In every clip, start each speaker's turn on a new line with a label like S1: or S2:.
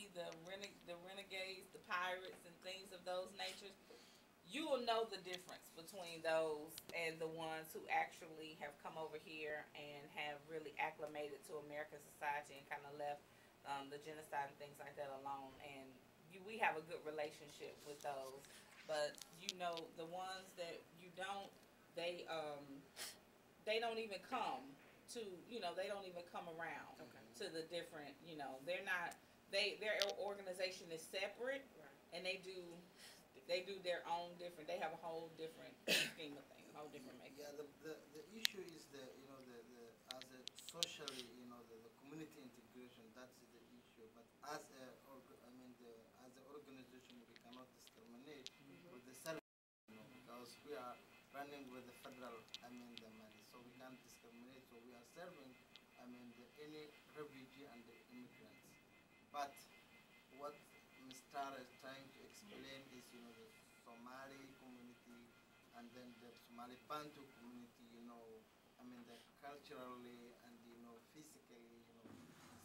S1: see the renegades, the pirates, and things of those natures, you will know the difference between those and the ones who actually have come over here and have really acclimated to American society and kind of left the genocide and things like that alone. And we have a good relationship with those. But you know, the ones that you don't, they they don't even come to, they don't even come around to the different, they're not, their organization is separate, and they do their own different, they have a whole different scheme of things, a whole different makeup.
S2: Yeah, the issue is the as a socially, the community integration, that's the issue. But as as an organization, we cannot discriminate with the service, because we are running with the federal, the money, so we can't discriminate. So we are serving, any refugee and the immigrants. But what Mr. is trying to explain is, the Somali community and then the Somali Bantu community, the culturally and, physically,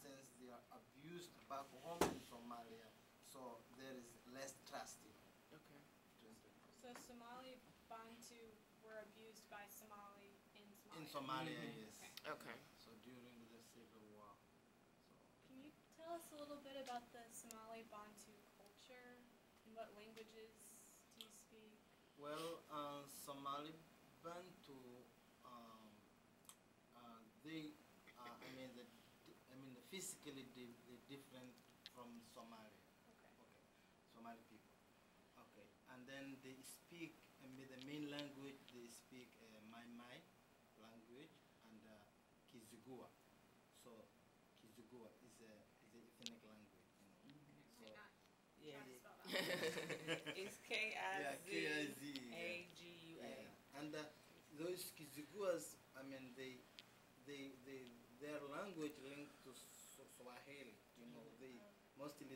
S2: since they are abused back home in Somalia, so there is less trust.
S3: Okay.
S4: So Somali Bantu were abused by Somali in Somalia?
S2: In Somalia, yes.
S3: Okay.
S2: So during the civil war.
S4: Can you tell us a little bit about the Somali Bantu culture and what languages do you speak?
S2: Well, Somali Bantu, they, physically they different from Somalia.
S4: Okay.
S2: Somali people. Okay, and then they speak, the main language they speak Mai language and Kizigua. So Kizigua is a ethnic language. So
S1: Yeah.
S4: Try to spell that.
S1: It's Kizagua.
S2: Yeah. And those Kiziguas, their language linked to Swahili.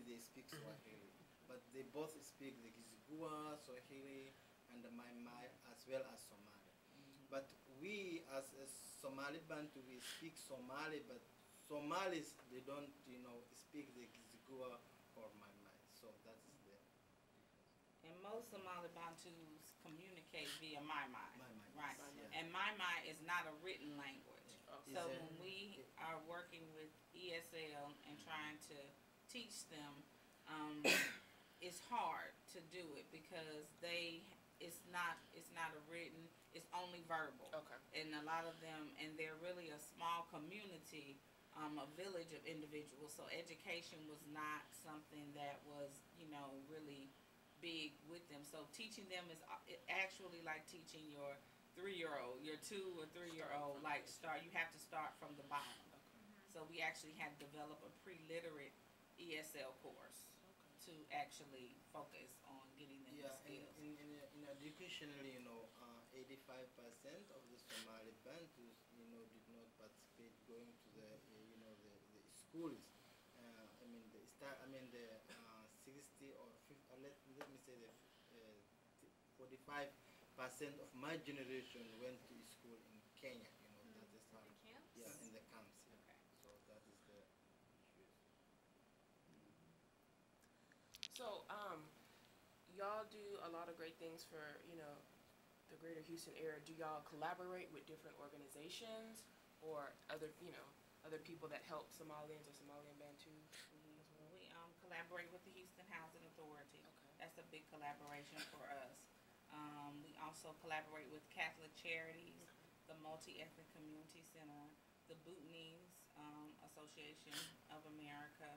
S2: They speak Swahili, but they both speak the Kizigua, Swahili, and the Mai as well as Somali. But we, as a Somali Bantu, we speak Somali, but Somalis, they don't, speak the Kizigua or Mai. So that's the difference.
S1: And most Somali Bantus communicate via Mai, right?
S2: Yeah.
S1: And Mai is not a written language.
S3: Okay.
S1: So when we are working with ESL and trying to teach them, it's hard to do it because it's not a written, it's only verbal.
S3: Okay.
S1: And a lot of them, and they're really a small community, a village of individuals. So education was not something that was, really big with them. So teaching them is actually like teaching your 3-year-old, your 2 or 3-year-old, you have to start from the bottom. So we actually had developed a pre-literate ESL course to actually focus on getting them the skills.
S2: In educationally, 85% of the Somali Bantus, did not participate going to the schools. The 60 or 50, let me say the 45% of my generation went to school in Kenya. That is how.
S4: In the camps?
S2: Yeah, in the camps. Yeah.
S1: Okay.
S2: So that is the issue.
S3: So, y'all do a lot of great things for, the greater Houston area. Do y'all collaborate with different organizations or other people that help Somalians or Somalian Bantus?
S1: We collaborate with the Houston Housing Authority.
S3: Okay.
S1: That's a big collaboration for us. We also collaborate with Catholic Charities, the Multi-Ethnic Community Center, the Bhutanese Association of America.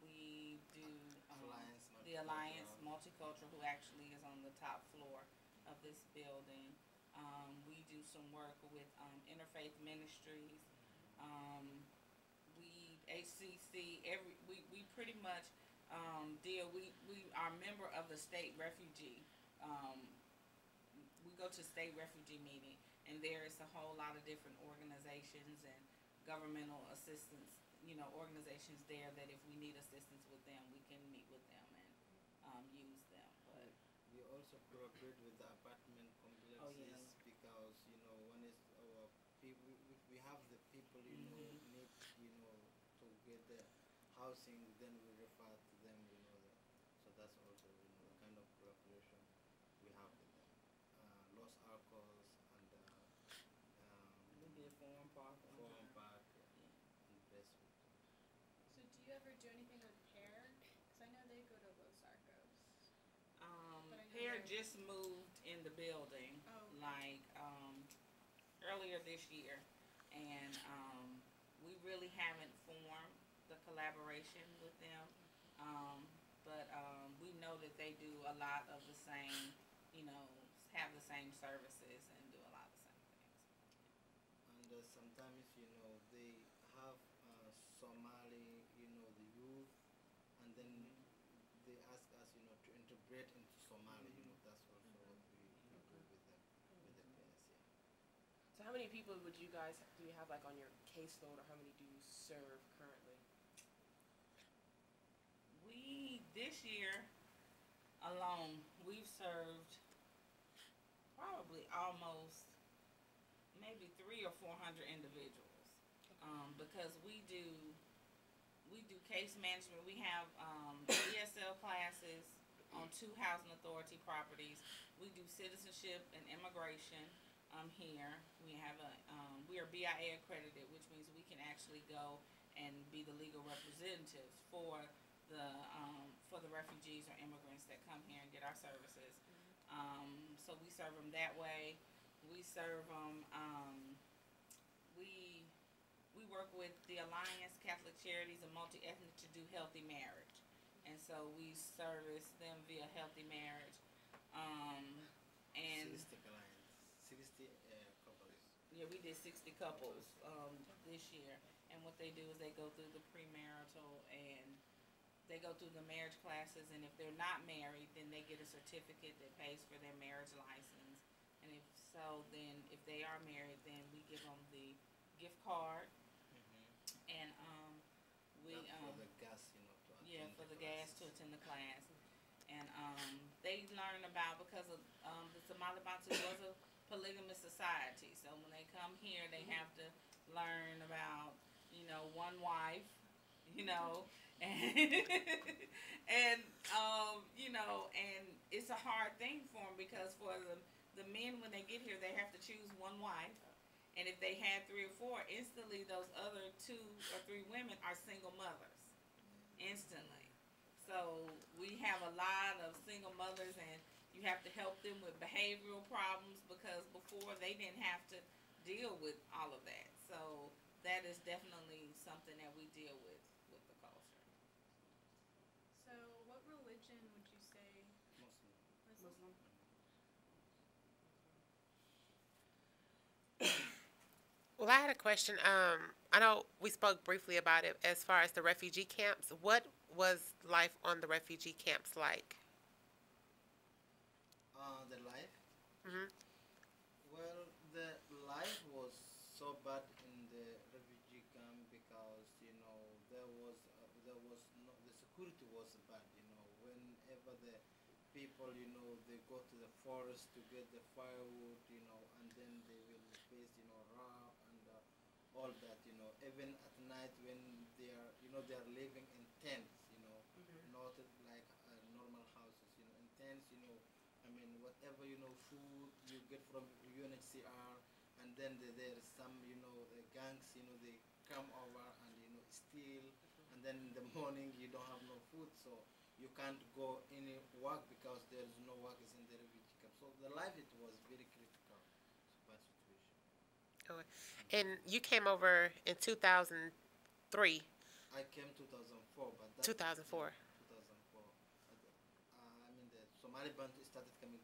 S1: We do the Alliance Multicultural, who actually is on the top floor of this building. We do some work with Interfaith Ministries. We HCC. We pretty much deal. We are a member of the state refugee. We go to state refugee meeting, and there is a whole lot of different organizations and governmental assistance, organizations there that if we need assistance with them, we can meet with them and use them. But
S2: we also cooperate with the apartment complexes.
S1: Oh, yeah.
S2: Because one is our people. We have the people need to get the housing, then we refer to them, so that's also, the kind of collaboration we have with them. Los Arcos and
S1: We did Forum Park one
S2: Forum
S1: time.
S2: Park
S1: Yeah.
S2: and Bestwood.
S4: So do you ever do anything with Pear? Because I know they go to Los Arcos. But I know
S1: Pear
S4: they're-
S1: just moved in the building
S4: Oh, okay.
S1: like earlier this year, and we really haven't formed the collaboration with them. But we know that they do a lot of the same, you know, have the same services and do a lot of the same things.
S2: And sometimes, they have Somali, the youth, and then
S1: Mhm.
S2: they ask us, to integrate into Somali.
S1: Mhm.
S2: That's also what we do
S1: Okay.
S2: with them, with the players. Yeah.
S3: So how many people would you guys do you have like on your caseload, or how many do you serve currently?
S1: We this year alone we've served probably almost maybe 300 or 400 individuals, because we do case management. We have ESL classes on 2 housing authority properties. We do citizenship and immigration here. We are BIA accredited, which means we can actually go and be the legal representatives for the refugees or immigrants that come here and get our services. So we serve them that way. We serve them. We work with the Alliance Catholic Charities and Multi Ethnic to do healthy marriage, and so we service them via healthy marriage. And
S2: 60 clients, 60 couples.
S1: yeah, we did 60 couples this year, and what they do is they go through the premarital and they go through the marriage classes, and if they're not married, then they get a certificate that pays for their marriage license. And if so, then if they are married, then we give them the gift card, and we
S2: That's for the gas, to
S1: yeah,
S2: attend
S1: for the gas
S2: classes.
S1: to attend the class. And they learn about, because of the Somali Bantu was a polygamous society, so when they come here, they have to learn about, one wife, and and it's a hard thing for them, because for the men, when they get here, they have to choose one wife, and if they had 3 or 4, instantly those other 2 or 3 women are single mothers instantly. So we have a lot of single mothers, and you have to help them with behavioral problems, because before they didn't have to deal with all of that. So that is definitely something that we deal with the culture.
S4: So what religion would you say?
S2: Muslim.
S3: Muslim.
S5: Well, I had a question. I know we spoke briefly about it as far as the refugee camps. What was life on the refugee camps like?
S2: The life.
S5: Hmm.
S2: Well, the life was so bad in the refugee camp because there was no, the security was bad. Whenever the people, they go to the forest to get the firewood, and then they will face, rob and all that. Even at night when they are living in tents. Not like normal houses. In tents. I mean, whatever, food you get from UNHCR, and then there is some, gangs, they come over and, steal, and then in the morning you don't have no food, so you can't go any work because there is no work is in the refugee camp. So the life, it was very critical, bad situation.
S5: Okay. And you came over in 2003.
S2: I came 2004, but that
S5: 2004.
S2: 2004. I mean, the Somali Bantu started coming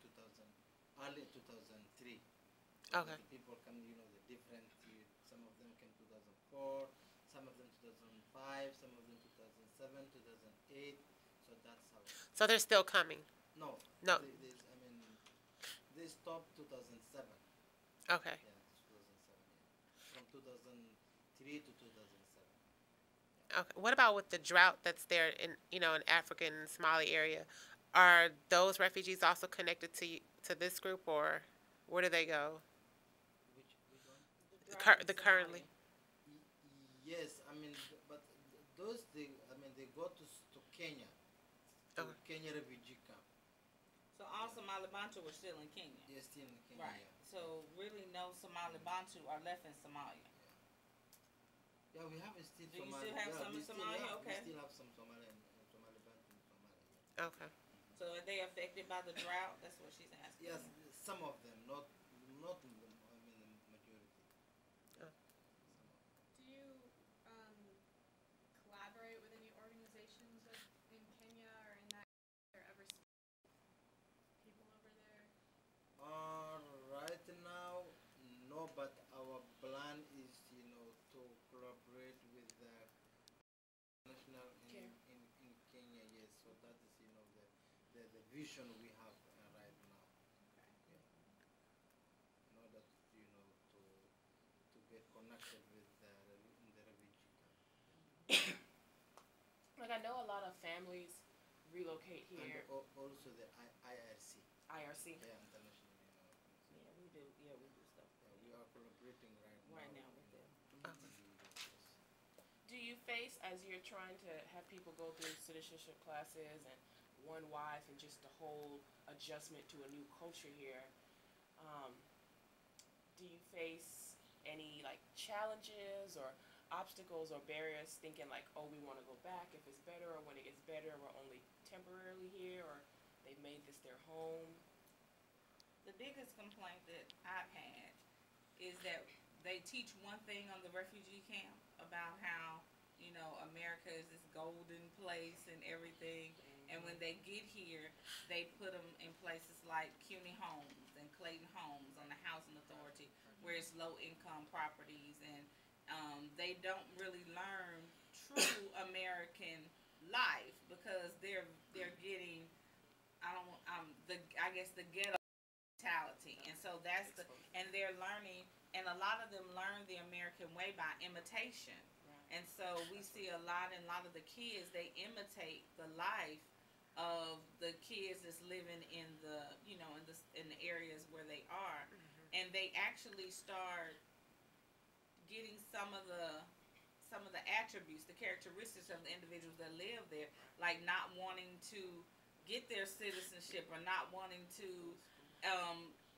S2: early 2003.
S5: Okay.
S2: The people come, the different. Some of them came 2004, some of them 2005, some of them 2007, 2008. So that's how.
S5: So they're still coming.
S2: No.
S5: No.
S2: They stopped 2007.
S5: Okay.
S2: Yeah, 2007. Yeah. From 2003 to 2007.
S5: Okay. What about with the drought that's there in African and Somali area? Are those refugees also connected to this group, or where do they go?
S2: Which one?
S1: The drought in
S5: The currently.
S1: Somalia.
S2: Yes, I mean, but those, I mean, Kenya refugee camp.
S1: So all Somali Bantu were still in Kenya.
S2: Yeah, still in Kenya.
S1: Right.
S2: Yeah.
S1: So really no Somali Bantu are left in Somalia.
S2: Yeah, we have still
S1: Do you
S2: Somali.
S1: still have
S2: Yeah,
S1: some
S2: we
S1: in
S2: still
S1: Somalia?
S2: have.
S1: Okay.
S2: We still have some Somali and Somali Bantu in Somalia.
S5: Okay.
S1: So are they affected by the drought? That's what she's asking.
S2: Yes, some of them, not in the, I mean the majority.
S5: Oh.
S2: Some of them.
S4: Do you collaborate with any organizations in Kenya or in that or ever speak with people over there?
S2: Right now, no, but our plan is, to collaborate with the national
S3: Okay.
S2: in Kenya. Yes, so that is, the vision we have right now. Yeah, in order to, to get connected with the refugee camp.
S3: Like I know a lot of families relocate
S2: And
S3: here.
S2: also the IRC,
S3: IRC.
S2: yeah, international.
S1: Yeah, we do. Yeah, we do stuff.
S2: Yeah, we are collaborating
S1: Right now with them.
S3: Do you face, as you're trying to have people go through citizenship classes and one wife and just the whole adjustment to a new culture here, do you face any like challenges or obstacles or barriers thinking like, oh, we want to go back if it's better, or when it gets better, we're only temporarily here, or they've made this their home?
S1: The biggest complaint that I've had is that they teach one thing on the refugee camp about how, America is this golden place and everything. And when they get here, they put them in places like CUNY Homes and Clayton Homes on the Housing Authority, where it's low income properties, and they don't really learn true American life because they're getting I guess the ghetto mentality, and so and they're learning, and a lot of them learn the American way by imitation. And so we see a lot of the kids, they imitate the life of the kids that's living in the in the areas where they are, and they actually start getting some of the attributes, the characteristics of the individuals that live there, like not wanting to get their citizenship or not wanting to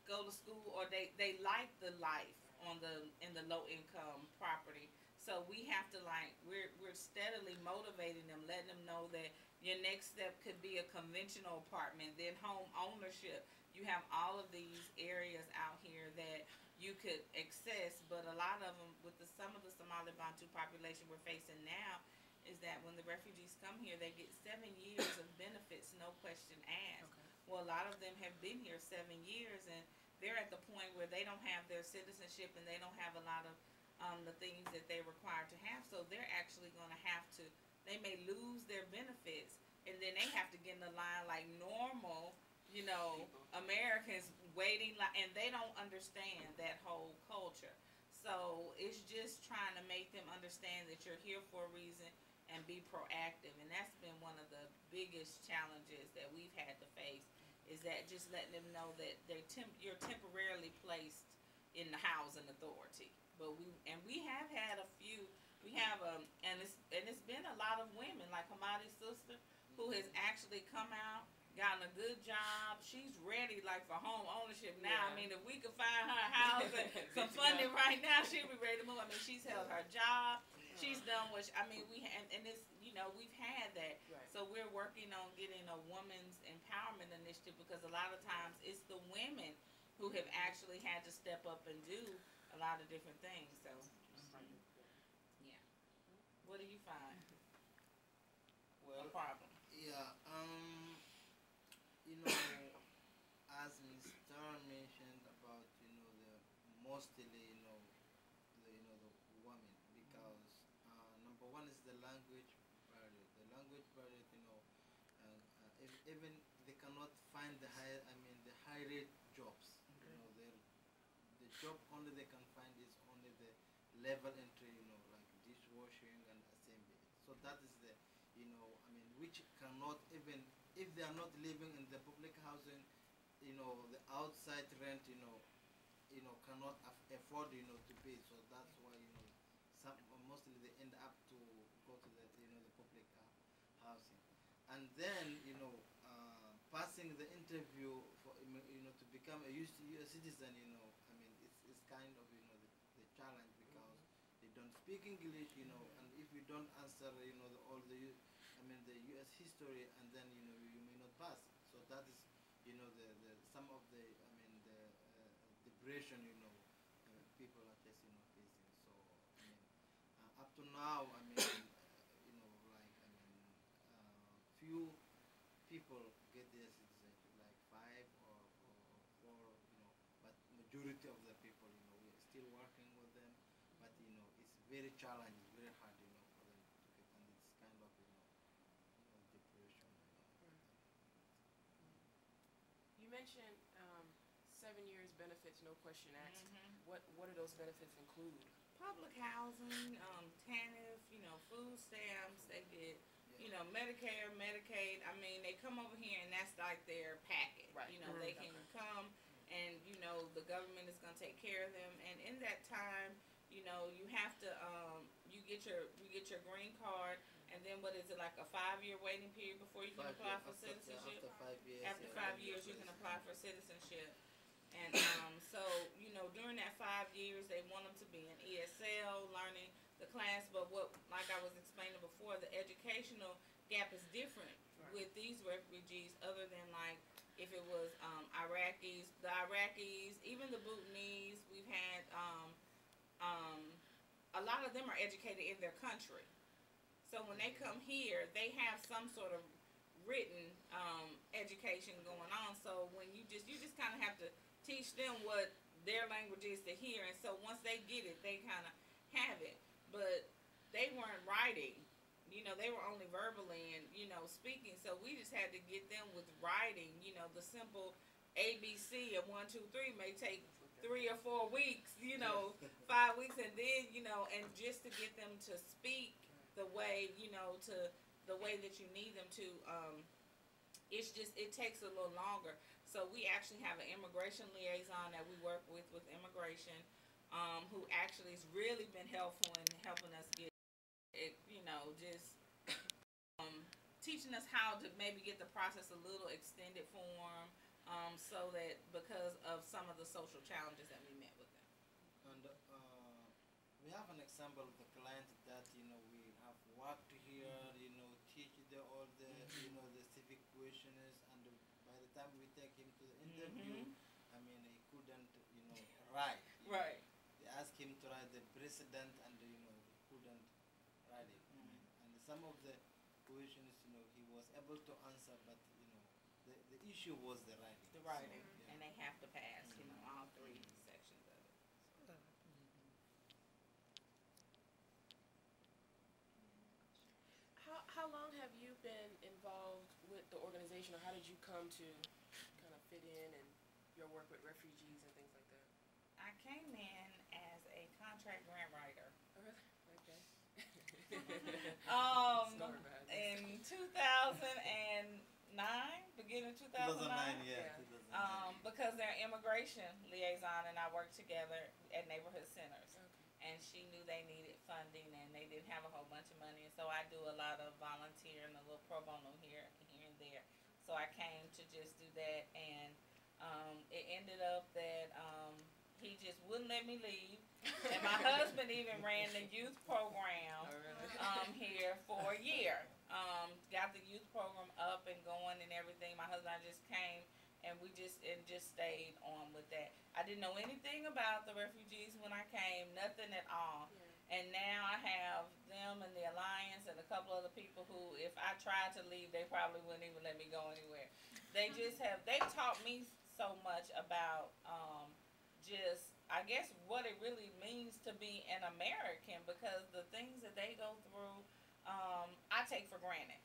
S1: go to school, or they like the life in the low income property. So we have to we're steadily motivating them, letting them know that your next step could be a conventional apartment, then home ownership. You have all of these areas out here that you could access, but a lot of them, with some of the Somali Bantu population we're facing now, is that when the refugees come here, they get 7 years of benefits, no question asked.
S3: Okay.
S1: Well, a lot of them have been here 7 years, and they're at the point where they don't have their citizenship, and they don't have a lot of the things that they're required to have. So they're actually going to have to. They may lose their benefits, and then they have to get in the line like normal, Americans waiting, and they don't understand that whole culture. So it's just trying to make them understand that you're here for a reason and be proactive. And that's been one of the biggest challenges that we've had to face, is that just letting them know that you're temporarily placed in the housing authority. But we have had a few. We have and it's been a lot of women, like Hamadi's sister, who has actually come out, gotten a good job. She's ready for home ownership now.
S3: Yeah.
S1: I mean, if we could find her a house and some funding right now, she'd be ready to move. I mean, she's held her job. She's done what we had, and it's we've had that.
S3: Right.
S1: So we're working on getting a women's empowerment initiative, because a lot of times it's the women who have actually had to step up and do a lot of different things. So yeah, what do you find
S2: Well,
S1: a problem?
S2: yeah, as Ms. Tara mentioned about, the mostly, the women, because number one is the language barrier. The language barrier, even they cannot find the high rate jobs. The job only they can find is only the level entry, like dishwashing and assembly. So that is the, which cannot, even if they are not living in the public housing, the outside rent, cannot afford, to pay. So that's why, mostly they end up to go to the, the public housing. And then, passing the interview for to become a US citizen, it's kind of the challenge because they don't speak English, and if you don't answer, all the US history, and then you may not pass. So that is the some of the depression people are just facing. So up to now, few people get their citizenship, like five or four, but majority of the people, we're still working with them, but it's very challenging, very hard, for them to get, and it's kind of, depression.
S3: You mentioned 7 years benefits, no question asked. What do those benefits include?
S1: Public housing, TANF, food stamps. They get, Medicare, Medicaid. I mean, they come over here and that's like their packet.
S3: Right.
S1: They can come and the government is gonna take care of them. And in that time, you have to you get your green card, and then what is it, like a 5-year waiting period before you can apply for citizenship?
S2: After 5 years.
S1: After 5 years, you can apply for citizenship. And so during that 5 years, they want them to be in ESL, learning the class. But like I was explaining before, the educational gap is different with these refugees, other than like if it was the Iraqis, even the Bhutanese. We've had a lot of them are educated in their country. So when they come here, they have some sort of written education going on. So when you just kind of have to teach them what their language is to hear, and so once they get it, they kind of have it. But they weren't writing, they were only verbally and speaking. So we just had to get them with writing. The simple ABC of 1, 2, 3 may take 3 or 4 weeks, 5 weeks, and then and just to get them to speak the way to the way that you need them to. It takes a little longer. So we actually have an immigration liaison that we work with immigration, who actually has really been helpful in helping us get it, just teaching us how to maybe get the process a little extended form, so that because of some of the social challenges that we met with them.
S2: And we have an example of the client that we have worked here, teach all the the civic questions, and by the time we take him to the interview, he couldn't write.
S1: Right.
S2: They asked him to write the president, and he couldn't write it. And some of the questions he was able to answer, but the issue was the writing.
S1: The writing,
S2: So, yeah.
S1: and they have to pass, all 3 sections of it.
S3: How long have you been involved with the organization, or how did you come to kind of fit in and your work with refugees and things like that?
S1: I came in as a contract grant writer.
S3: Oh, really? Okay. Story behind this.
S1: In 2009, beginning of 2009.
S2: Yeah.
S1: Because they're immigration liaison and I work together at neighborhood centers.
S3: Okay.
S1: And she knew they needed funding and they didn't have a whole bunch of money. And so I do a lot of volunteering, a little pro bono here and there. So I came to just do that, and it ended up that he just wouldn't let me leave. And my husband even ran the youth program here for a year. Got the youth program up and going and everything. My husband and I just came, and we just stayed on with that. I didn't know anything about the refugees when I came, nothing at all.
S3: Yeah.
S1: And now I have them and the Alliance and a couple other people who, if I tried to leave, they probably wouldn't even let me go anywhere. They've taught me so much about just, I guess, what it really means to be an American, because the things that they go through, I take for granted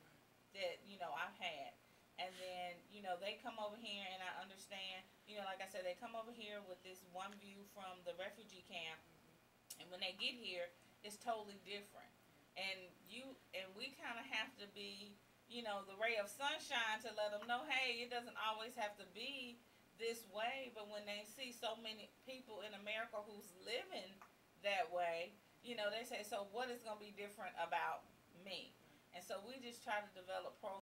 S1: that, I've had. And then, they come over here and I understand, like I said, they come over here with this one view from the refugee camp. And when they get here, it's totally different. And we kind of have to be, the ray of sunshine to let them know, hey, it doesn't always have to be this way. But when they see so many people in America who's living that way, they say, so what is going to be different about me? And so we just try to develop programs